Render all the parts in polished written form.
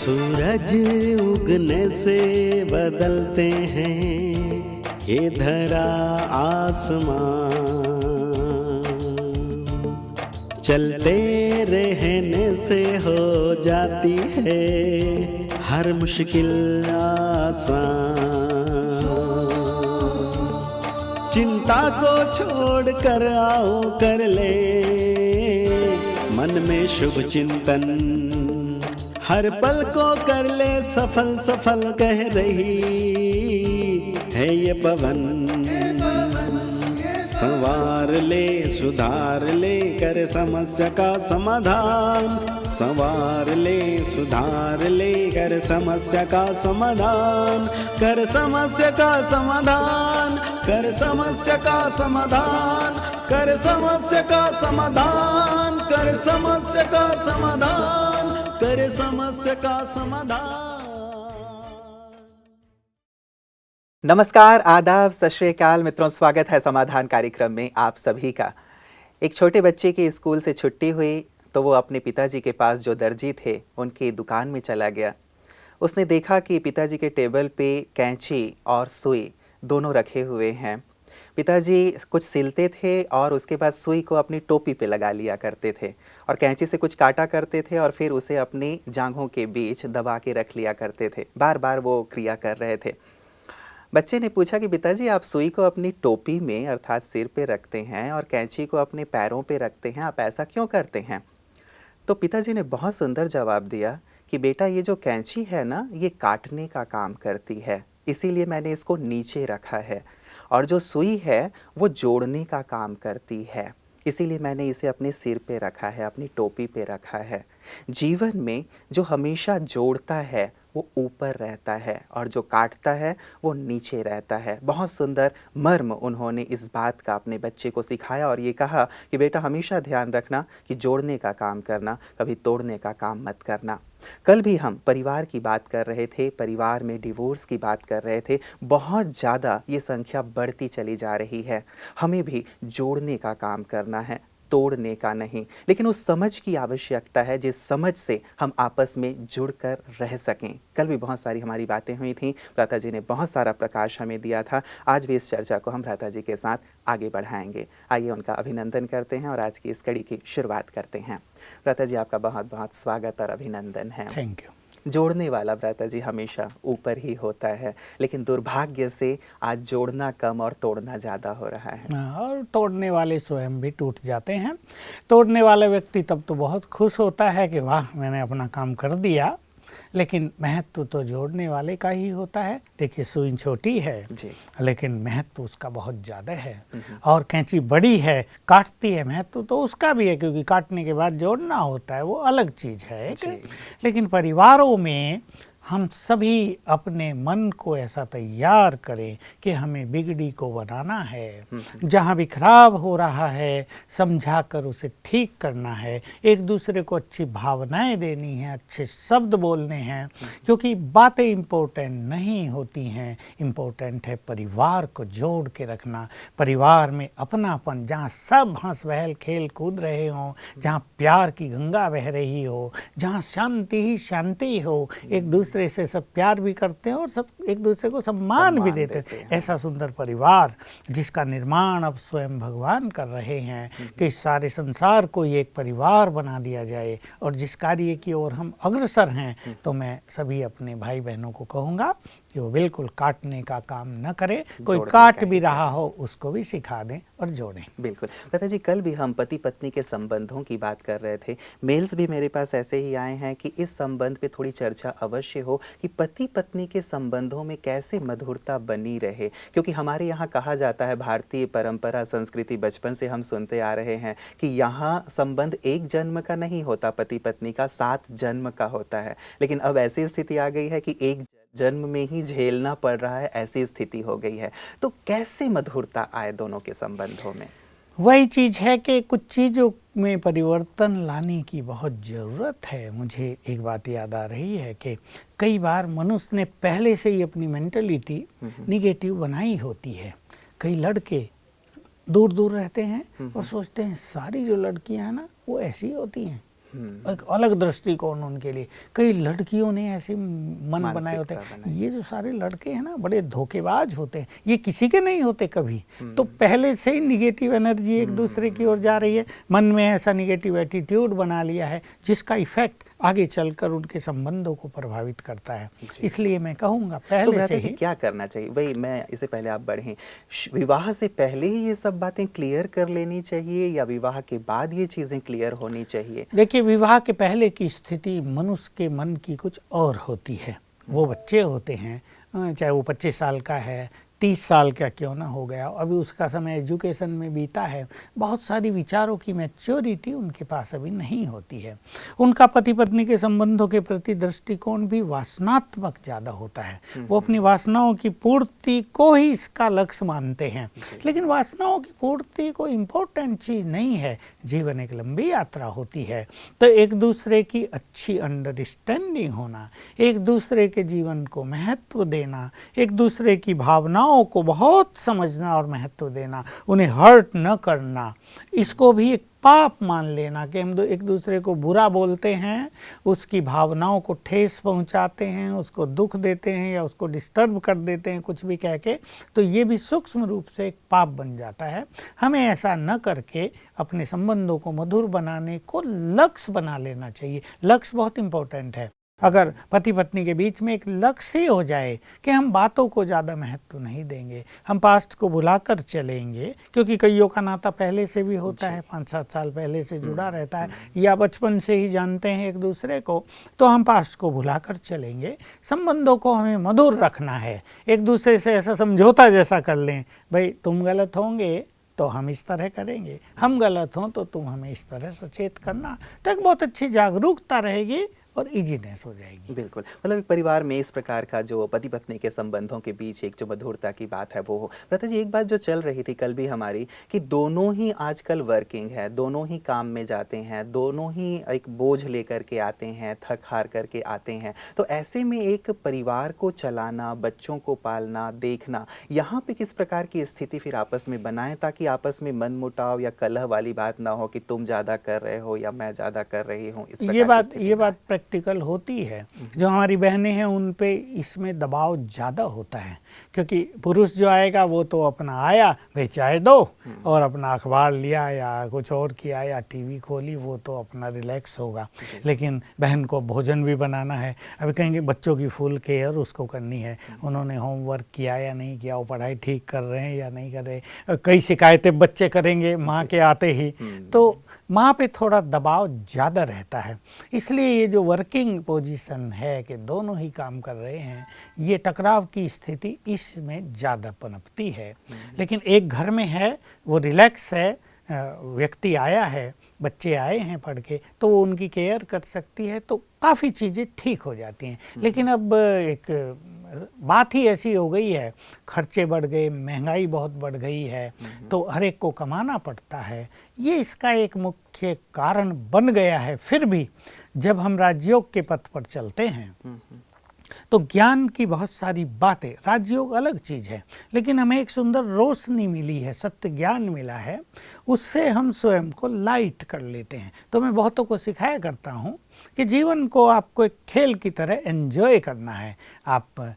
सूरज उगने से बदलते हैं ये धरा आसमान, चलते रहने से हो जाती है हर मुश्किल आसान। चिंता को छोड़ कर आओ कर ले मन में शुभ चिंतन, हर पल को कर ले सफल सफल कह रही है ये पवन। संवार ले सुधार ले कर समस्या का समाधान, संवार ले सुधार ले कर समस्या का समाधान, कर समस्या का समाधान, कर समस्या का समाधान, कर समस्या का समाधान, कर समस्या का समाधान, कर समस्या का समाधान। नमस्कार, आदाब, सत श्री अकाल मित्रों, स्वागत है समाधान कार्यक्रम में आप सभी का। एक छोटे बच्चे की स्कूल से छुट्टी हुई तो वो अपने पिताजी के पास जो दर्जी थे उनकी दुकान में चला गया। उसने देखा कि पिताजी के टेबल पे कैंची और सुई दोनों रखे हुए हैं। पिताजी कुछ सिलते थे और उसके बाद सुई को अपनी टोपी पे लगा लिया करते थे और कैंची से कुछ काटा करते थे और फिर उसे अपनी जांघों के बीच दबा के रख लिया करते थे। बार बार वो क्रिया कर रहे थे। बच्चे ने पूछा कि पिताजी आप सुई को अपनी टोपी में अर्थात सिर पे रखते हैं और कैंची को अपने पैरों पे रखते हैं, आप ऐसा क्यों करते हैं? तो पिताजी ने बहुत सुंदर जवाब दिया कि बेटा ये जो कैंची है ना, ये काटने का काम करती है, इसीलिए मैंने इसको नीचे रखा है, और जो सुई है वो जोड़ने का काम करती है, इसीलिए मैंने इसे अपने सिर पे रखा है, अपनी टोपी पे रखा है। जीवन में जो हमेशा जोड़ता है वो ऊपर रहता है और जो काटता है वो नीचे रहता है। बहुत सुंदर मर्म उन्होंने इस बात का अपने बच्चे को सिखाया और ये कहा कि बेटा हमेशा ध्यान रखना कि जोड़ने का काम करना, कभी तोड़ने का काम मत करना। कल भी हम परिवार की बात कर रहे थे, परिवार में डिवोर्स की बात कर रहे थे। बहुत ज़्यादा ये संख्या बढ़ती चली जा रही है। हमें भी जोड़ने का काम करना है, तोड़ने का नहीं, लेकिन उस समझ की आवश्यकता है जिस समझ से हम आपस में जुड़कर रह सकें। कल भी बहुत सारी हमारी बातें हुई थीं, भ्राता जी ने बहुत सारा प्रकाश हमें दिया था। आज भी इस चर्चा को हम भ्राता जी के साथ आगे बढ़ाएंगे। आइए उनका अभिनंदन करते हैं और आज की इस कड़ी की शुरुआत करते हैं। भ्राता जी आपका बहुत बहुत स्वागत और अभिनंदन है। Thank you. जोड़ने वाला भ्राता जी हमेशा ऊपर ही होता है, लेकिन दुर्भाग्य से आज जोड़ना कम और तोड़ना ज़्यादा हो रहा है। और तोड़ने वाले स्वयं भी टूट जाते हैं। तोड़ने वाला व्यक्ति तब तो बहुत खुश होता है कि वाह मैंने अपना काम कर दिया, लेकिन महत्व तो जोड़ने वाले का ही होता है। देखिए सुई छोटी है जी, लेकिन महत्व उसका बहुत ज़्यादा है, और कैंची बड़ी है, काटती है, महत्व तो उसका भी है क्योंकि काटने के बाद जोड़ना होता है, वो अलग चीज़ है। लेकिन परिवारों में हम सभी अपने मन को ऐसा तैयार करें कि हमें बिगड़ी को बनाना है, जहाँ भी खराब हो रहा है समझा कर उसे ठीक करना है, एक दूसरे को अच्छी भावनाएं देनी है, अच्छे शब्द बोलने हैं, क्योंकि बातें इम्पोर्टेंट नहीं होती हैं, इम्पोर्टेंट है परिवार को जोड़ के रखना। परिवार में अपनापन, जहाँ सब हंस बहल खेल कूद रहे हों, जहाँ प्यार की गंगा बह रही हो, जहाँ शांति ही शांति हो, एक दूसरे से सब प्यार भी करते हैं और सब एक दूसरे को सम्मान भी देते हैं। ऐसा सुंदर परिवार जिसका निर्माण अब स्वयं भगवान कर रहे हैं कि सारे संसार को ये एक परिवार बना दिया जाए, और जिस कार्य की ओर हम अग्रसर हैं, तो मैं सभी अपने भाई बहनों को कहूँगा कि वो बिल्कुल काटने का काम न करें। कोई काट भी रहा हो उसको भी सिखा दें और जोड़ें। बिल्कुल। भ्राता जी कल भी हम पति पत्नी के संबंधों की बात कर रहे थे। मेल्स भी मेरे पास ऐसे ही आए हैं कि इस संबंध पे थोड़ी चर्चा अवश्य हो कि पति पत्नी के संबंधों में कैसे मधुरता बनी रहे, क्योंकि हमारे यहाँ कहा जाता है, भारतीय परंपरा संस्कृति बचपन से हम सुनते आ रहे हैं कि यहाँ संबंध एक जन्म का नहीं होता, पति पत्नी का 7 जन्म का होता है। लेकिन अब ऐसी स्थिति आ गई है कि एक जन्म में ही झेलना पड़ रहा है, ऐसी स्थिति हो गई है। तो कैसे मधुरता आए दोनों के संबंधों में? वही चीज़ है कि कुछ चीज़ों में परिवर्तन लाने की बहुत ज़रूरत है। मुझे एक बात याद आ रही है कि कई बार मनुष्य ने पहले से ही अपनी मेंटलिटी निगेटिव बनाई होती है। कई लड़के दूर दूर रहते हैं और सोचते हैं सारी जो लड़कियां हैं ना वो ऐसी होती हैं, एक अलग दृष्टिकोण उनके लिए। कई लड़कियों ने ऐसे मन बनाए होते हैं, ये जो सारे लड़के हैं ना बड़े धोखेबाज होते हैं, ये किसी के नहीं होते कभी। तो पहले से ही निगेटिव एनर्जी एक दूसरे की ओर जा रही है, मन में ऐसा निगेटिव एटीट्यूड बना लिया है जिसका इफेक्ट आगे चलकर उनके संबंधों को प्रभावित करता है। इसलिए मैं कहूँगा पहले से ही क्या करना चाहिए। भाई मैं इससे पहले आप बढ़ें, विवाह से पहले ही ये सब बातें क्लियर कर लेनी चाहिए या विवाह के बाद ये चीज़ें क्लियर होनी चाहिए? देखिए, विवाह के पहले की स्थिति मनुष्य के मन की कुछ और होती है। वो बच्चे होते हैं, चाहे वो 25 साल का है, 30 साल का क्यों ना हो गया, अभी उसका समय एजुकेशन में बीता है, बहुत सारी विचारों की मैच्योरिटी उनके पास अभी नहीं होती है। उनका पति पत्नी के संबंधों के प्रति दृष्टिकोण भी वासनात्मक ज़्यादा होता है। वो अपनी वासनाओं की पूर्ति को ही इसका लक्ष्य मानते हैं, लेकिन वासनाओं की पूर्ति कोई इम्पोर्टेंट चीज़ नहीं है। जीवन एक लंबी यात्रा होती है, तो एक दूसरे की अच्छी अंडरस्टैंडिंग होना, एक दूसरे के जीवन को महत्व देना, एक दूसरे की भावनाओं को बहुत समझना और महत्व देना, उन्हें हर्ट न करना, इसको भी एक पाप मान लेना कि हम एक दूसरे को बुरा बोलते हैं, उसकी भावनाओं को ठेस पहुंचाते हैं, उसको दुख देते हैं या उसको डिस्टर्ब कर देते हैं कुछ भी कह के, तो ये भी सूक्ष्म रूप से एक पाप बन जाता है। हमें ऐसा न करके अपने संबंधों को मधुर बनाने को लक्ष्य बना लेना चाहिए। लक्ष्य बहुत इंपॉर्टेंट है। अगर पति पत्नी के बीच में एक लक्ष्य ही हो जाए कि हम बातों को ज़्यादा महत्व नहीं देंगे, हम पास्ट को भुलाकर चलेंगे, क्योंकि कईयों का नाता पहले से भी होता है, 5-7 साल पहले से जुड़ा रहता है या बचपन से ही जानते हैं एक दूसरे को, तो हम पास्ट को भुलाकर चलेंगे। संबंधों को हमें मधुर रखना है, एक दूसरे से ऐसा समझौता जैसा कर लें, भाई तुम गलत होंगे तो हम इस तरह करेंगे, हम गलत हों तो तुम हमें इस तरह सचेत करना, तो एक बहुत अच्छी जागरूकता रहेगी और इजीनेस हो जाएगी। बिल्कुल, मतलब एक परिवार में इस प्रकार का जो पति पत्नी के संबंधों के बीच एक जो मधुरता की बात है वो हो। प्रथा जी, एक बात जो चल रही थी कल भी हमारी कि दोनों ही आजकल वर्किंग है, दोनों ही काम में जाते हैं, दोनों ही एक बोझ लेकर के आते हैं, थक हार करके आते हैं, तो ऐसे में एक परिवार को चलाना, बच्चों को पालना, देखना, यहाँ पे किस प्रकार की स्थिति फिर आपस में बनाएं ताकि आपस में मनमुटाव या कलह वाली बात ना हो कि तुम ज़्यादा कर रहे हो या मैं ज़्यादा कर रही हूँ। ये बात प्रैक्टिकल होती है। जो हमारी बहनें हैं उन पे इसमें दबाव ज़्यादा होता है, क्योंकि पुरुष जो आएगा वो तो अपना आया, भाई चाय दो, और अपना अखबार लिया या कुछ और किया या टीवी खोली, वो तो अपना रिलैक्स होगा। लेकिन बहन को भोजन भी बनाना है, अभी कहेंगे बच्चों की फुल केयर उसको करनी है, उन्होंने होमवर्क किया या नहीं किया, वो पढ़ाई ठीक कर रहे हैं या नहीं कर रहे, कई शिकायतें बच्चे करेंगे माँ के आते ही, तो माँ पे थोड़ा दबाव ज़्यादा रहता है। इसलिए ये जो वर्किंग पोजीशन है कि दोनों ही काम कर रहे हैं, ये टकराव की स्थिति इसमें ज़्यादा पनपती है। लेकिन एक घर में है, वो रिलैक्स है, व्यक्ति आया है, बच्चे आए हैं पढ़ के, तो वो उनकी केयर कर सकती है, तो काफ़ी चीज़ें ठीक हो जाती हैं। लेकिन अब एक बात ही ऐसी हो गई है, खर्चे बढ़ गए, महंगाई बहुत बढ़ गई है, तो हर एक को कमाना पड़ता है, ये इसका एक मुख्य कारण बन गया है। फिर भी जब हम राजयोग के पथ पर चलते हैं तो ज्ञान की बहुत सारी बातें, राजयोग अलग चीज़ है, लेकिन हमें एक सुंदर रोशनी मिली है, सत्य ज्ञान मिला है, उससे हम स्वयं को लाइट कर लेते हैं। तो मैं बहुतों को सिखाया करता हूँ कि जीवन को आपको एक खेल की तरह एंजॉय करना है। आप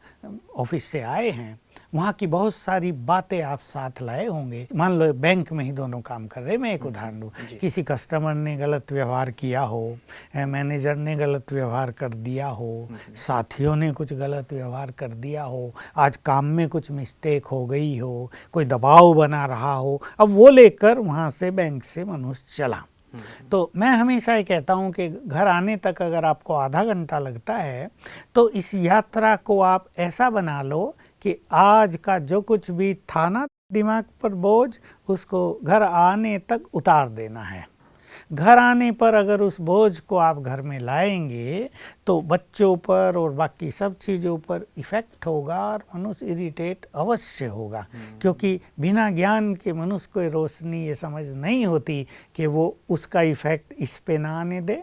ऑफिस से आए हैं, वहाँ की बहुत सारी बातें आप साथ लाए होंगे। मान लो बैंक में ही दोनों काम कर रहे हैं, मैं एक उदाहरण दूँ, किसी कस्टमर ने गलत व्यवहार किया हो, मैनेजर ने गलत व्यवहार कर दिया हो, साथियों ने कुछ गलत व्यवहार कर दिया हो, आज काम में कुछ मिस्टेक हो गई हो, कोई दबाव बना रहा हो, अब वो लेकर वहाँ से बैंक से मनुष्य चला। तो मैं हमेशा ये कहता हूँ कि घर आने तक अगर आपको आधा घंटा लगता है, तो इस यात्रा को आप ऐसा बना लो कि आज का जो कुछ भी था ना दिमाग पर बोझ, उसको घर आने तक उतार देना है। घर आने पर अगर उस बोझ को आप घर में लाएंगे तो बच्चों पर और बाकी सब चीज़ों पर इफ़ेक्ट होगा और मनुष्य इरिटेट अवश्य होगा, क्योंकि बिना ज्ञान के मनुष्य को रोशनी ये समझ नहीं होती कि वो उसका इफ़ेक्ट इस पे ना आने दे।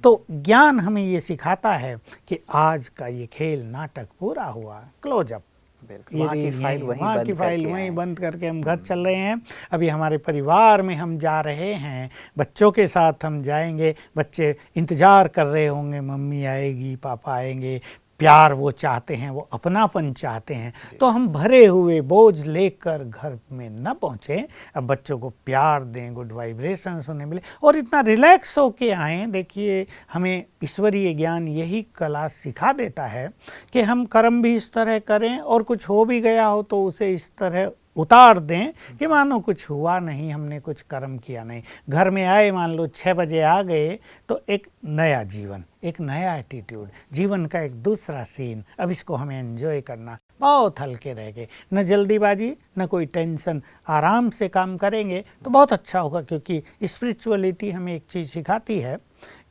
तो ज्ञान हमें ये सिखाता है कि आज का ये खेल नाटक पूरा हुआ, क्लोज अप, बिल्कुल, वहाँ की फाइल वहीं वहाँ बंद की फाइल करके वहीं आए। बंद करके हम घर चल रहे हैं। अभी हमारे परिवार में हम जा रहे हैं, बच्चों के साथ हम जाएंगे, बच्चे इंतज़ार कर रहे होंगे, मम्मी आएगी, पापा आएंगे, प्यार वो चाहते हैं, वो अपनापन चाहते हैं। तो हम भरे हुए बोझ लेकर घर में न पहुँचें, अब बच्चों को प्यार दें, गुड वाइब्रेशंस उन्हें मिले और इतना रिलैक्स होके आएँ। देखिए, हमें ईश्वरीय ज्ञान यही कला सिखा देता है कि हम कर्म भी इस तरह करें और कुछ हो भी गया हो तो उसे इस तरह उतार दें कि मानो कुछ हुआ नहीं, हमने कुछ कर्म किया नहीं। घर में आए, मान लो 6 बजे आ गए, तो एक नया जीवन, एक नया एटीट्यूड, जीवन का एक दूसरा सीन। अब इसको हमें एंजॉय करना, बहुत हल्के रह गए, न जल्दीबाजी न कोई टेंशन, आराम से काम करेंगे तो बहुत अच्छा होगा। क्योंकि स्पिरिचुअलिटी हमें एक चीज़ सिखाती है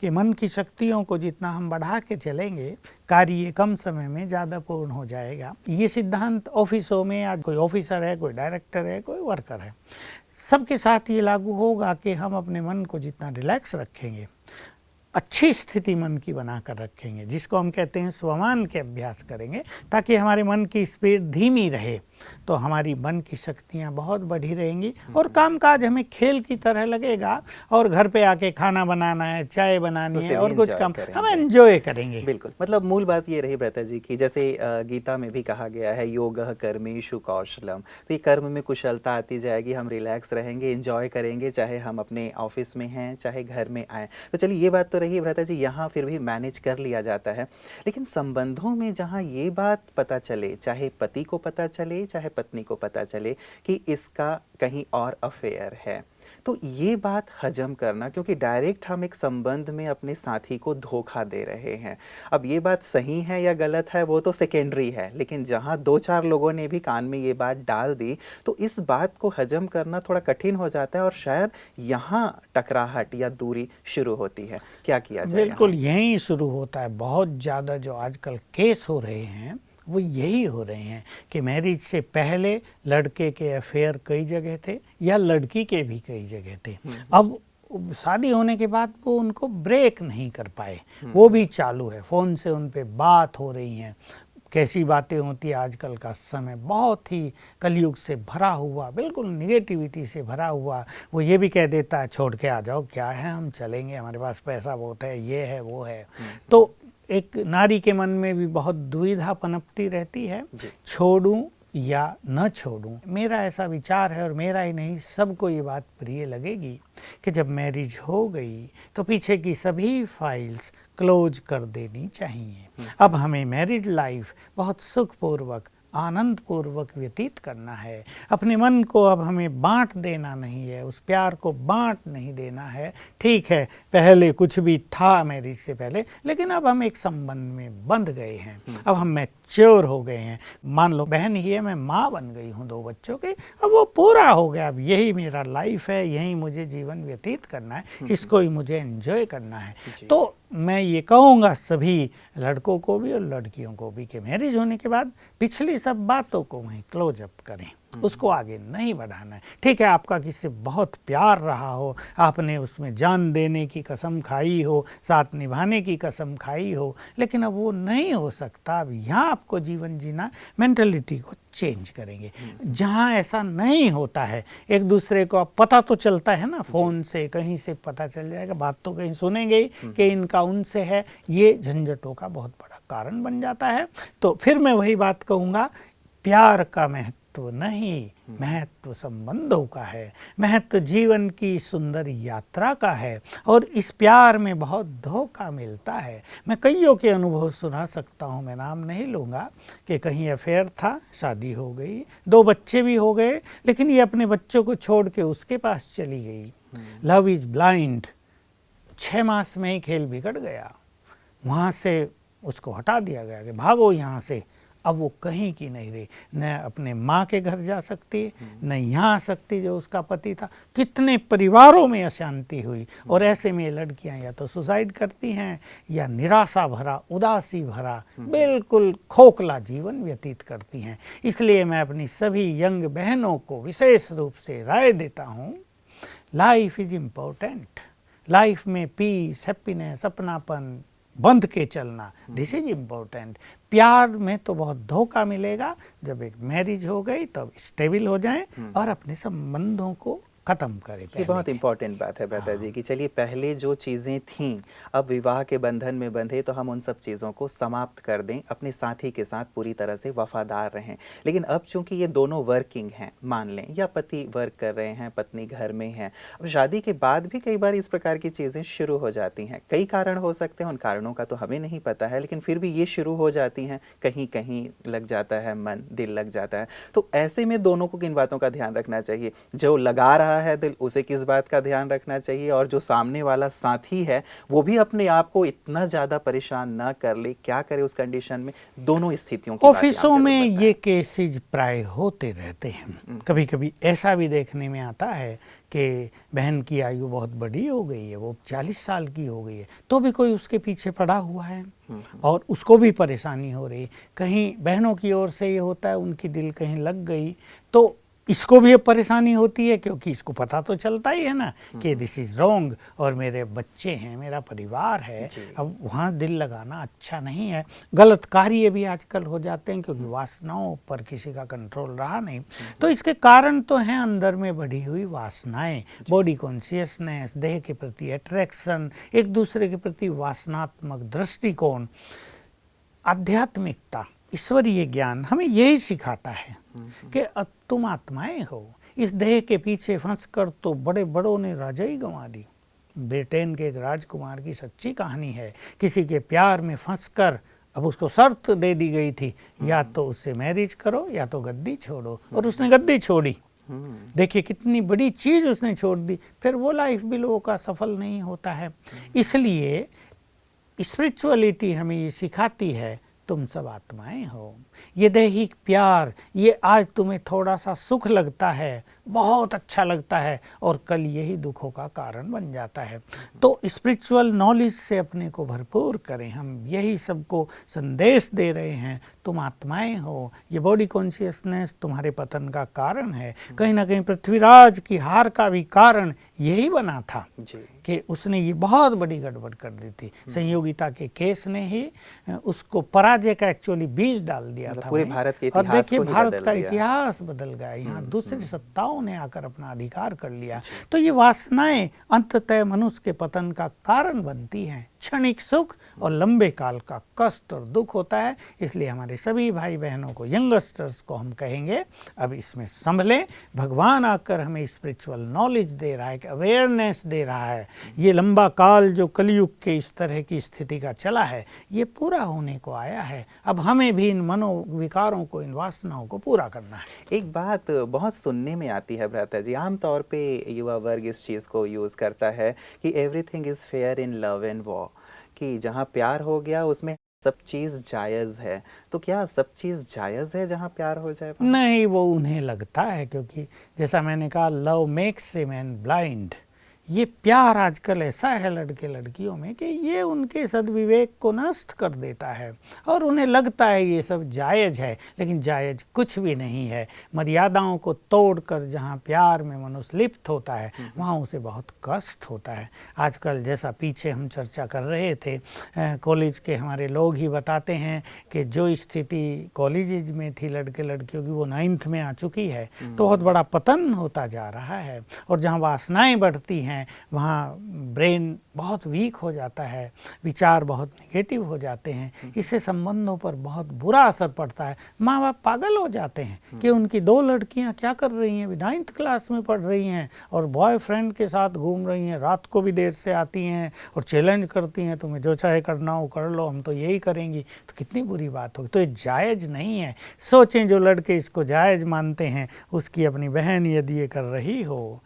कि मन की शक्तियों को जितना हम बढ़ा के चलेंगे, कार्य कम समय में ज़्यादा पूर्ण हो जाएगा। ये सिद्धांत ऑफिसों में, आज कोई ऑफिसर है, कोई डायरेक्टर है, कोई वर्कर है, सबके साथ ये लागू होगा कि हम अपने मन को जितना रिलैक्स रखेंगे, अच्छी स्थिति मन की बनाकर रखेंगे, जिसको हम कहते हैं स्वमान के अभ्यास करेंगे, ताकि हमारे मन की स्पीड धीमी रहे, तो हमारी मन की शक्तियाँ बहुत बढ़ी रहेंगी और कामकाज हमें खेल की तरह लगेगा। और घर पे आके खाना बनाना है, चाय बनानी है और कुछ काम हम एंजॉय करेंगे। बिल्कुल, मतलब मूल बात ये रही भ्राता जी की, जैसे गीता में भी कहा गया है, योगः कर्मेषु कौशलम। तो ये कर्म में कुशलता आती जाएगी, हम रिलैक्स रहेंगे, एंजॉय करेंगे, चाहे हम अपने ऑफिस में हैं, चाहे घर में आए। तो चलिए, ये बात तो रही भ्राता जी, यहाँ फिर भी मैनेज कर लिया जाता है। लेकिन संबंधों में जहाँ ये बात पता चले, चाहे पति को पता चले, चाहे पत्नी को पता चले कि इसका कहीं और अफेयर है, तो ये बात हजम करना, क्योंकि डायरेक्ट हम एक संबंध में अपने साथी को धोखा दे रहे हैं। अब ये बात सही है या गलत है वो तो सेकेंडरी है, लेकिन जहाँ 2-4 लोगों ने भी कान में ये बात डाल दी, तो इस बात को हजम करना थोड़ा कठिन हो जाता है और शायद यहाँ टकराहट या दूरी शुरू होती है। क्या किया जाए? बिल्कुल यहीं शुरू होता है। बहुत ज़्यादा जो आजकल केस हो रहे हैं वो यही हो रहे हैं कि मैरिज से पहले लड़के के अफेयर कई जगह थे या लड़की के भी कई जगह थे। अब शादी होने के बाद वो उनको ब्रेक नहीं कर पाए, वो भी चालू है, फ़ोन से उन पे बात हो रही हैं। कैसी बातें होती है, आजकल का समय बहुत ही कलयुग से भरा हुआ, बिल्कुल निगेटिविटी से भरा हुआ। वो ये भी कह देता है, छोड़ के आ जाओ, क्या है, हम चलेंगे, हमारे पास पैसा बहुत है, ये है वो है। तो एक नारी के मन में भी बहुत दुविधा पनपती रहती है, छोड़ूं या न छोड़ूं। मेरा ऐसा विचार है, और मेरा ही नहीं, सबको ये बात प्रिय लगेगी कि जब मैरिज हो गई तो पीछे की सभी फाइल्स क्लोज कर देनी चाहिए। अब हमें मैरिड लाइफ बहुत सुखपूर्वक, आनंद पूर्वक व्यतीत करना है। अपने मन को अब हमें बांट देना नहीं है, उस प्यार को बांट नहीं देना है। ठीक है, पहले कुछ भी था मैरिज से पहले, लेकिन अब हम एक संबंध में बंध गए हैं, अब हम मैच्योर हो गए हैं। मान लो बहन ही है, मैं माँ बन गई हूँ 2 बच्चों की, अब वो पूरा हो गया, अब यही मेरा लाइफ है, यही मुझे जीवन व्यतीत करना है, इसको ही मुझे एंजॉय करना है। तो मैं ये कहूँगा सभी लड़कों को भी और लड़कियों को भी कि मैरिज होने के बाद पिछली सब बातों को वहीं क्लोज अप करें, उसको आगे नहीं बढ़ाना है। ठीक है, आपका किसी से बहुत प्यार रहा हो, आपने उसमें जान देने की कसम खाई हो, साथ निभाने की कसम खाई हो, लेकिन अब वो नहीं हो सकता। अब यहाँ आपको जीवन जीना, मेंटलिटी को चेंज करेंगे। जहाँ ऐसा नहीं होता है, एक दूसरे को अब पता तो चलता है ना, फ़ोन से कहीं से पता चल जाएगा, बात तो कहीं सुनेंगे ही कि इनका उनसे है, ये झंझटों का बहुत बड़ा कारण बन जाता है। तो फिर मैं वही बात कहूँगा, प्यार का महत्व नहीं, महत्व संबंधों का है, महत्व जीवन की सुंदर यात्रा का है, और इस प्यार में बहुत धोखा मिलता है। मैं कईयों के अनुभव सुना सकता हूँ, मैं नाम नहीं लूँगा, कि कहीं अफेयर था, शादी हो गई, 2 बच्चे भी हो गए, लेकिन ये अपने बच्चों को छोड़ के उसके पास चली गई। लव इज़ ब्लाइंड, 6 मास में ही खेल बिगड़ गया, वहाँ से उसको हटा दिया गया कि भागो यहाँ से। अब वो कहीं की नहीं रही, न अपने माँ के घर जा सकती, न यहाँ आ सकती जो उसका पति था। कितने परिवारों में अशांति हुई, और ऐसे में लड़कियाँ या तो सुसाइड करती हैं या निराशा भरा, उदासी भरा, बिल्कुल खोखला जीवन व्यतीत करती हैं। इसलिए मैं अपनी सभी यंग बहनों को विशेष रूप से राय देता हूँ, लाइफ इज़ इम्पोर्टेंट। लाइफ में पीस, हैप्पीनेस, अपनापन, बंध के चलना, दिस इज इम्पोर्टेंट। प्यार में तो बहुत धोखा मिलेगा, जब एक मैरिज हो गई तब स्टेबल हो जाएं और अपने संबंधों को खत्म करें। ये बहुत इंपॉर्टेंट बात है भ्राता जी कि चलिए पहले जो चीज़ें थीं अब विवाह के बंधन में बंधे तो हम उन सब चीज़ों को समाप्त कर दें, अपने साथी के साथ पूरी तरह से वफादार रहें। लेकिन अब चूंकि ये दोनों वर्किंग हैं मान लें, या पति वर्क कर रहे हैं पत्नी घर में है, अब शादी के बाद भी कई बार इस प्रकार की चीज़ें शुरू हो जाती हैं। कई कारण हो सकते हैं, उन कारणों का तो हमें नहीं पता है, लेकिन फिर भी ये शुरू हो जाती हैं, कहीं कहीं लग जाता है मन, दिल लग जाता है। तो ऐसे में दोनों को किन बातों का ध्यान रखना चाहिए? जो लगा रहा है दिल उसे किस बात का ध्यान रखना चाहिए, और जो सामने वाला साथी है वो भी अपने आप को इतना ज़्यादा परेशान ना कर ले, क्या करे उस कंडीशन में? दोनों स्थितियों की ऑफिसों में ये केसेज प्राय होते रहते हैं। कभी कभी ऐसा भी देखने में आता है कि बहन की आयु बहुत बड़ी हो गई है, वो 40 साल की हो गई है, तो भी कोई उसके पीछे पड़ा हुआ है और उसको भी परेशानी हो रही। कहीं बहनों की ओर से ये होता है, उनकी दिल कहीं लग गई तो इसको भी अब परेशानी होती है, क्योंकि इसको पता तो चलता ही है ना कि दिस इज़ रॉन्ग, और मेरे बच्चे हैं, मेरा परिवार है, अब वहाँ दिल लगाना अच्छा नहीं है। गलत कार्य भी आजकल हो जाते हैं क्योंकि वासनाओं पर किसी का कंट्रोल रहा नहीं। तो इसके कारण तो हैं अंदर में बढ़ी हुई वासनाएं, बॉडी कॉन्शियसनेस, देह के प्रति अट्रैक्शन, एक दूसरे के प्रति वासनात्मक दृष्टिकोण। आध्यात्मिकता, ईश्वरीय ज्ञान हमें यही सिखाता है कि तुम आत्माएं हो, इस देह के पीछे फंसकर तो बड़े बड़ों ने राजा ही गंवा दी। ब्रिटेन के एक राजकुमार की सच्ची कहानी है, किसी के प्यार में फंसकर अब उसको शर्त दे दी गई थी, या तो उससे मैरिज करो या तो गद्दी छोड़ो, और उसने गद्दी छोड़ी। देखिए कितनी बड़ी चीज उसने छोड़ दी, फिर वो लाइफ भी लोगों का सफल नहीं होता है। इसलिए स्पिरिचुअलिटी हमें ये सिखाती है तुम सब आत्माएं हो। ये दैहिक प्यार, ये आज तुम्हें थोड़ा सा सुख लगता है, बहुत अच्छा लगता है, और कल यही दुखों का कारण बन जाता है। तो स्पिरिचुअल नॉलेज से अपने को भरपूर करें। हम यही सबको संदेश दे रहे हैं, तुम आत्माएं हो। ये बॉडी कॉन्शियसनेस तुम्हारे पतन का कारण है। कहीं ना कहीं पृथ्वीराज की हार का भी कारण यही बना था कि उसने ये बहुत बड़ी गड़बड़ कर दी थी। संयोगिता के केस ने ही उसको पराजय का एक्चुअली बीज डाल दिया था पूरे भारत के और इतिहास देखिए को ही भारत बदल का दिया। इतिहास बदल गया। यहाँ दूसरी सत्ताओं ने आकर अपना अधिकार कर लिया। तो ये वासनाएं अंततः मनुष्य के पतन का कारण बनती हैं। क्षणिक सुख और लंबे काल का कष्ट और दुख होता है। इसलिए हमारे सभी भाई बहनों को, यंगस्टर्स को हम कहेंगे अब इसमें संभलें। भगवान आकर हमें स्पिरिचुअल नॉलेज दे रहा है, अवेयरनेस दे रहा है। ये लंबा काल जो कलयुग के इस तरह की स्थिति का चला है, ये पूरा होने को आया है। अब हमें भी इन मनोविकारों को, इन वासनाओं को पूरा करना है। एक बात बहुत सुनने में आती है भ्राता जी, आमतौर पे युवा वर्ग इस चीज़ को यूज़ करता है कि everything is fair in love and war, कि जहाँ प्यार हो गया उसमें सब चीज़ जायज़ है। तो क्या सब चीज़ जायज़ है जहाँ प्यार हो जाए? नहीं, वो उन्हें लगता है, क्योंकि जैसा मैंने कहा, love makes a man blind. ये प्यार आजकल ऐसा है लड़के लड़कियों में कि ये उनके सद्विवेक को नष्ट कर देता है और उन्हें लगता है ये सब जायज़ है, लेकिन जायज़ कुछ भी नहीं है। मर्यादाओं को तोड़कर जहाँ प्यार में मनुष्य लिप्त होता है वहाँ उसे बहुत कष्ट होता है। आजकल जैसा पीछे हम चर्चा कर रहे थे, कॉलेज के हमारे लोग ही बताते हैं कि जो स्थिति कॉलेज में थी लड़के लड़कियों की, वो 9th में आ चुकी है। तो बहुत बड़ा पतन होता जा रहा है। और जहाँ वासनाएं बढ़ती हैं वहाँ ब्रेन बहुत वीक हो जाता है, विचार बहुत नेगेटिव हो जाते हैं। इससे संबंधों पर बहुत बुरा असर पड़ता है। माँ बाप पागल हो जाते हैं कि उनकी 2 लड़कियाँ क्या कर रही हैं, 9th क्लास में पढ़ रही हैं और बॉयफ्रेंड के साथ घूम रही हैं, रात को भी देर से आती हैं और चैलेंज करती हैं, तुम्हें जो चाहे करना हो कर लो, हम तो यही करेंगी। तो कितनी बुरी बात होगी। तो ये जायज़ नहीं है। सोचें, जो लड़के इसको जायज़ मानते हैं, उसकी अपनी बहन यदि ये कर रही हो,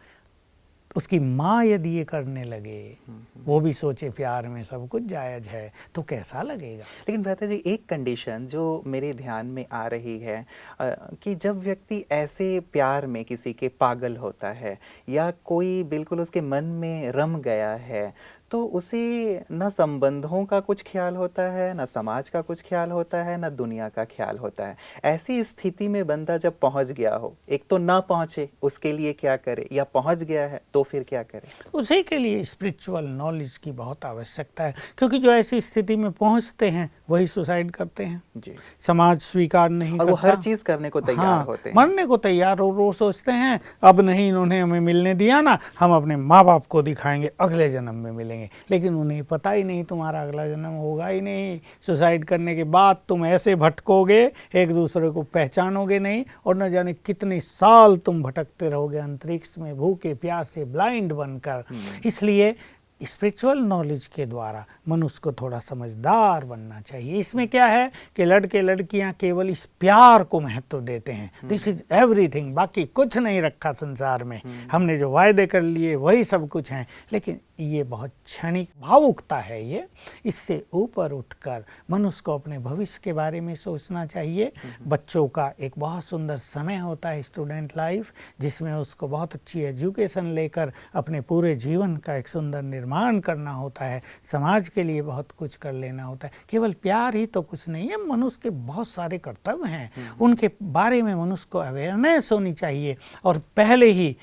उसकी माँ यदि ये करने लगे, वो भी सोचे प्यार में सब कुछ जायज़ है, तो कैसा लगेगा। लेकिन भ्राता जी, एक कंडीशन जो मेरे ध्यान में आ रही है कि जब व्यक्ति ऐसे प्यार में किसी के पागल होता है या कोई बिल्कुल उसके मन में रम गया है, तो उसे ना संबंधों का कुछ ख्याल होता है, ना समाज का कुछ ख्याल होता है, ना दुनिया का ख्याल होता है। ऐसी स्थिति में बंदा जब पहुंच गया हो, एक तो ना पहुंचे उसके लिए क्या करे, या पहुंच गया है तो फिर क्या करे? उसी के लिए स्पिरिचुअल नॉलेज की बहुत आवश्यकता है, क्योंकि जो ऐसी स्थिति में पहुंचते हैं वही सुसाइड करते हैं जी। समाज स्वीकार नहीं और वो करता। हर चीज करने को तैयार होते हैं। मरने को तैयार हो, वो सोचते हैं अब नहीं इन्होंने हमें मिलने दिया ना, हम अपने माँ बाप को दिखाएंगे, अगले जन्म में मिलेंगे। लेकिन उन्हें पता ही नहीं तुम्हारा अगला जन्म होगा ही नहीं। सुसाइड करने के बाद तुम ऐसे भटकोगे, एक दूसरे को पहचानोगे नहीं, और न जाने कितने साल तुम भटकते रहोगे अंतरिक्ष में, भूखे प्यासे ब्लाइंड बनकर। इसलिए स्पिरिचुअल नॉलेज के द्वारा मनुष्य को थोड़ा समझदार बनना चाहिए। इसमें क्या है कि लड़के लड़कियां केवल इस प्यार को महत्व देते हैं, दिस इज एवरीथिंग, बाकी कुछ नहीं रखा संसार में, हमने जो वायदे कर लिए वही सब कुछ हैं। लेकिन ये बहुत क्षणिक भावुकता है। ये इससे ऊपर उठकर मनुष्य को अपने भविष्य के बारे में सोचना चाहिए। बच्चों का एक बहुत सुंदर समय होता है स्टूडेंट लाइफ, जिसमें उसको बहुत अच्छी एजुकेशन लेकर अपने पूरे जीवन का एक सुंदर निर्माण करना होता है। समाज के लिए बहुत कुछ कर लेना होता है। केवल प्यार ही तो कुछ नहीं है, मनुष्य के बहुत सारे कर्तव्य हैं, उनके बारे में मनुष्य को अवेयरनेस होनी चाहिए। और पहले ही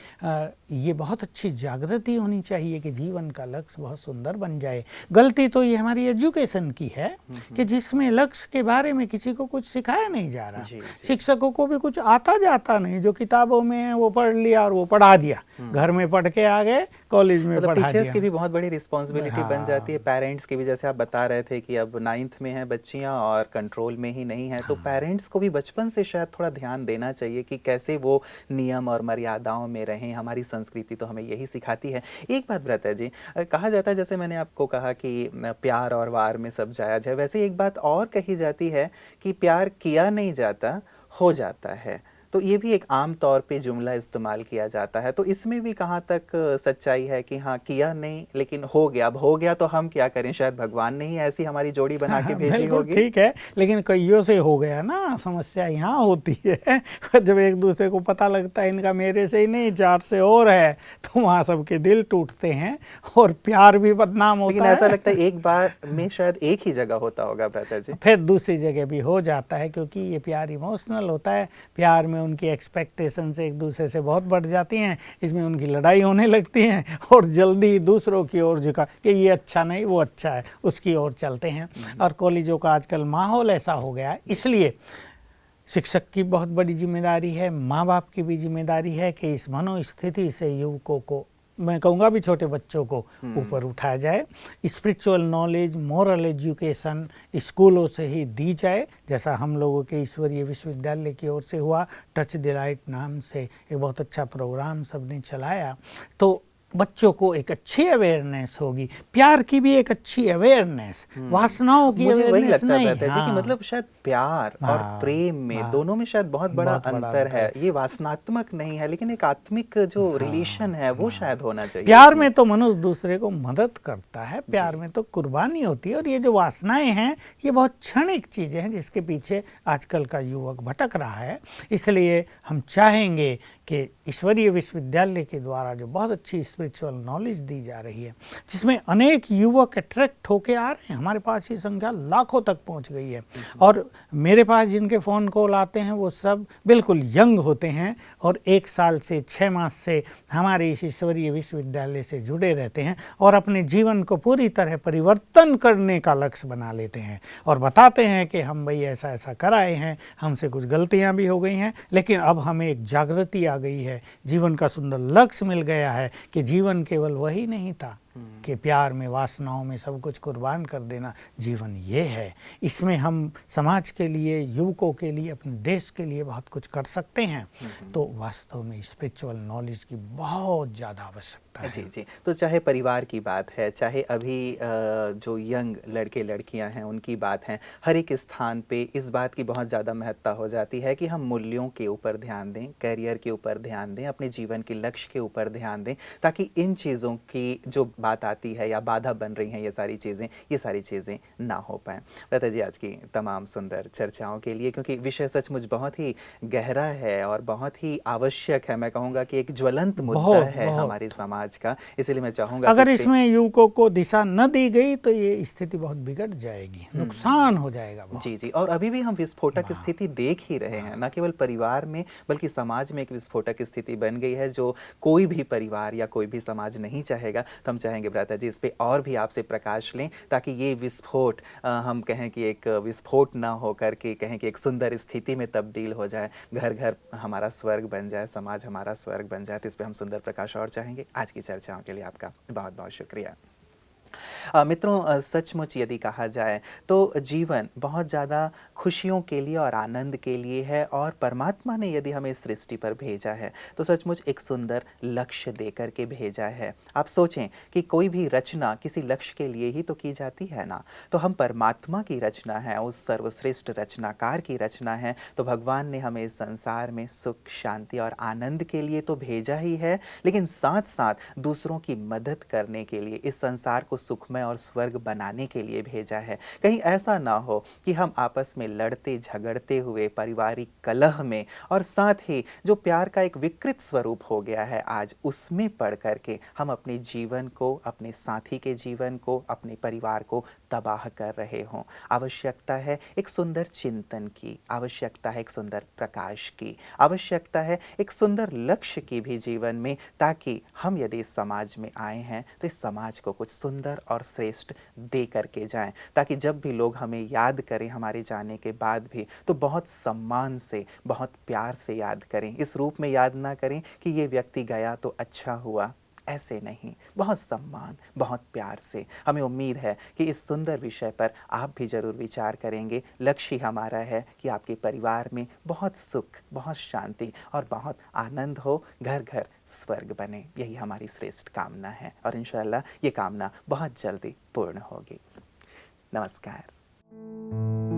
ये बहुत अच्छी जागृति होनी चाहिए कि जीवन का लक्ष्य बहुत सुंदर बन जाए। गलती तो ये हमारी एजुकेशन की है कि जिसमें लक्ष्य के बारे में किसी को कुछ सिखाया नहीं जा रहा। शिक्षकों को भी कुछ आता जाता नहीं, जो किताबों में है वो पढ़ लिया और वो पढ़ा दिया, घर में पढ़ के आ गए, कॉलेज में पढ़ा दिया। टीचर्स की भी बहुत बड़ी रिस्पॉन्सिबिलिटी बन जाती है, पेरेंट्स की भी। जैसे आप बता रहे थे कि अब 9th में है बच्चियां और कंट्रोल में ही नहीं है, तो पेरेंट्स को भी बचपन से शायद थोड़ा ध्यान देना चाहिए कि कैसे वो नियम और मर्यादाओं में रहें। हमारी संस्कृति तो हमें यही सिखाती है। एक बात भ्राता जी, कहा जाता है, जैसे मैंने आपको कहा कि प्यार और वार में सब जायज है, वैसे एक बात और कही जाती है कि प्यार किया नहीं जाता, हो जाता है। तो ये भी एक आम तौर पे जुमला इस्तेमाल किया जाता है। तो इसमें भी कहाँ तक सच्चाई है कि हाँ किया नहीं लेकिन हो गया, अब हो गया तो हम क्या करें, शायद भगवान ने ही ऐसी हमारी जोड़ी बना के भेजी होगी। ठीक है, लेकिन कईयों से हो गया ना, समस्या यहाँ होती है जब एक दूसरे को पता लगता है इनका मेरे से ही नहीं 4 से और है, तो वहाँ सबके दिल टूटते हैं और प्यार भी बदनाम होता है। लेकिन ऐसा लगता है एक बार में शायद एक ही जगह होता होगा भ्राता जी, फिर दूसरी जगह भी हो जाता है, क्योंकि ये प्यार इमोशनल होता है। प्यार में उनकी एक्सपेक्टेशंस एक दूसरे से बहुत बढ़ जाती हैं, इसमें उनकी लड़ाई होने लगती है और जल्दी दूसरों की ओर झुका कि ये अच्छा नहीं वो अच्छा है, उसकी ओर चलते हैं। और कॉलेजों का आजकल माहौल ऐसा हो गया है। इसलिए शिक्षक की बहुत बड़ी जिम्मेदारी है, माँ बाप की भी जिम्मेदारी है कि इस मनोस्थिति से युवकों को, मैं कहूँगा भी छोटे बच्चों को ऊपर उठाया जाए। स्पिरिचुअल नॉलेज, मोरल एजुकेशन स्कूलों से ही दी जाए, जैसा हम लोगों के ईश्वरीय विश्वविद्यालय की ओर से हुआ। टच द लाइट नाम से एक बहुत अच्छा प्रोग्राम सबने चलाया, तो बच्चों को एक अच्छी अवेयरनेस होगी, प्यार की भी एक अच्छी अवेयरनेस, वासनाओं की अवेयरनेस नहीं। कि मतलब शायद प्यार और प्रेम में दोनों में शायद बहुत बड़ा अंतर है। ये वासनात्मक नहीं है, लेकिन एक आत्मिक जो रिलेशन है वो शायद होना चाहिए। प्यार में तो मनुष्य दूसरे को मदद करता है, प्यार में तो कुर्बानी होती है। और ये जो वासनाएं हैं ये बहुत क्षणिक चीजें हैं जिसके पीछे आजकल का युवक भटक रहा है। इसलिए हम चाहेंगे कि ईश्वरीय विश्वविद्यालय के द्वारा जो बहुत अच्छी स्पिरिचुअल नॉलेज दी जा रही है, जिसमें अनेक युवक अट्रैक्ट होके आ रहे हैं, हमारे पास ये संख्या लाखों तक पहुंच गई है। और मेरे पास जिनके फ़ोन कॉल आते हैं वो सब बिल्कुल यंग होते हैं और 1 साल से 6 मास से हमारे इस ईश्वरीय विश्वविद्यालय से जुड़े रहते हैं और अपने जीवन को पूरी तरह परिवर्तन करने का लक्ष्य बना लेते हैं और बताते हैं कि हम भाई ऐसा ऐसा कराए हैं, हमसे कुछ गलतियां भी हो गई हैं, लेकिन अब हमें एक जागृति आ गई है, जीवन का सुंदर लक्ष्य मिल गया है कि जीवन केवल वही नहीं था कि प्यार में, वासनाओं में सब कुछ कुर्बान कर देना। जीवन ये है, इसमें हम समाज के लिए, युवकों के लिए, अपने देश के लिए बहुत कुछ कर सकते हैं। तो वास्तव में स्पिरिचुअल नॉलेज की बहुत ज़्यादा आवश्यकता है। जी जी। तो चाहे परिवार की बात है, चाहे अभी जो यंग लड़के लड़कियां हैं उनकी बात है, हर एक स्थान पे इस बात की बहुत ज़्यादा महत्ता हो जाती है कि हम मूल्यों के ऊपर ध्यान दें, करियर के ऊपर ध्यान दें, अपने जीवन के लक्ष्य के ऊपर ध्यान दें, ताकि इन चीज़ों की जो बात आती है या बाधा बन रही हैं ये सारी चीज़ें ना हो पाएँ। लता जी, आज की तमाम सुंदर चर्चाओं के लिए, क्योंकि विषय सचमुच बहुत ही गहरा है और बहुत ही आवश्यक है, मैं कहूँगा कि एक ज्वलंत मुद्दा बहुत है बहुत हमारे समाज का, इसीलिए मैं चाहूँगा कि अगर इस पे इसमें युवकों को दिशा न दी गई तो ये स्थिति बहुत बिगड़ जाएगी, नुकसान हो जाएगा बहुत। जी, जी। और अभी भी हम विस्फोटक हाँ, स्थिति देख ही रहे हैं, न केवल परिवार में बल्कि समाज में एक विस्फोटक स्थिति बन गई है, जो कोई भी परिवार या कोई भी समाज नहीं चाहेगा। तो हम चाहेंगे भ्राता जी, इस पे और भी आपसे प्रकाश लें, ताकि ये विस्फोट हम कहें कि एक विस्फोट ना हो करके कहें कि एक सुंदर स्थिति में तब्दील हो जाए, घर-घर हमारा स्वर्ग बन जाए, समाज हमारा स्वर्ग बन जाए। तो इस पे हम सुंदर प्रकाश और चाहेंगे। आज की चर्चाओं के लिए आपका बहुत-बहुत शुक्रिया। मित्रों, सचमुच यदि कहा जाए तो जीवन बहुत ज़्यादा खुशियों के लिए और आनंद के लिए है, और परमात्मा ने यदि हमें इस सृष्टि पर भेजा है तो सचमुच एक सुंदर लक्ष्य दे कर के भेजा है। आप सोचें कि कोई भी रचना किसी लक्ष्य के लिए ही तो की जाती है ना, तो हम परमात्मा की रचना है, उस सर्वश्रेष्ठ रचनाकार की रचना है। तो भगवान ने हमें इस संसार में सुख, शांति और आनंद के लिए तो भेजा ही है, लेकिन साथ साथ दूसरों की मदद करने के लिए, इस संसार को सुखमय और स्वर्ग बनाने के लिए भेजा है। कहीं ऐसा ना हो कि हम आपस में लड़ते झगड़ते हुए पारिवारिक कलह में, और साथ ही जो प्यार का एक विकृत स्वरूप हो गया है आज, उसमें पड़ करके हम अपने जीवन को, अपने साथी के जीवन को, अपने परिवार को तबाह कर रहे हों। आवश्यकता है एक सुंदर चिंतन की, आवश्यकता है एक सुंदर प्रकाश की, आवश्यकता है एक सुंदर लक्ष्य की भी जीवन में, ताकि हम यदि इस समाज में आए हैं तो इस समाज को कुछ सुंदर और श्रेष्ठ दे करके जाएं, ताकि जब भी लोग हमें याद करें हमारे जाने के बाद भी, तो बहुत सम्मान से, बहुत प्यार से याद करें। इस रूप में याद ना करें कि ये व्यक्ति गया तो अच्छा हुआ, ऐसे नहीं, बहुत सम्मान, बहुत प्यार से। हमें उम्मीद है कि इस सुंदर विषय पर आप भी ज़रूर विचार करेंगे। लक्ष्य हमारा है कि आपके परिवार में बहुत सुख, बहुत शांति और बहुत आनंद हो, घर घर स्वर्ग बने। यही हमारी श्रेष्ठ कामना है, और इंशाअल्लाह ये कामना बहुत जल्दी पूर्ण होगी। नमस्कार।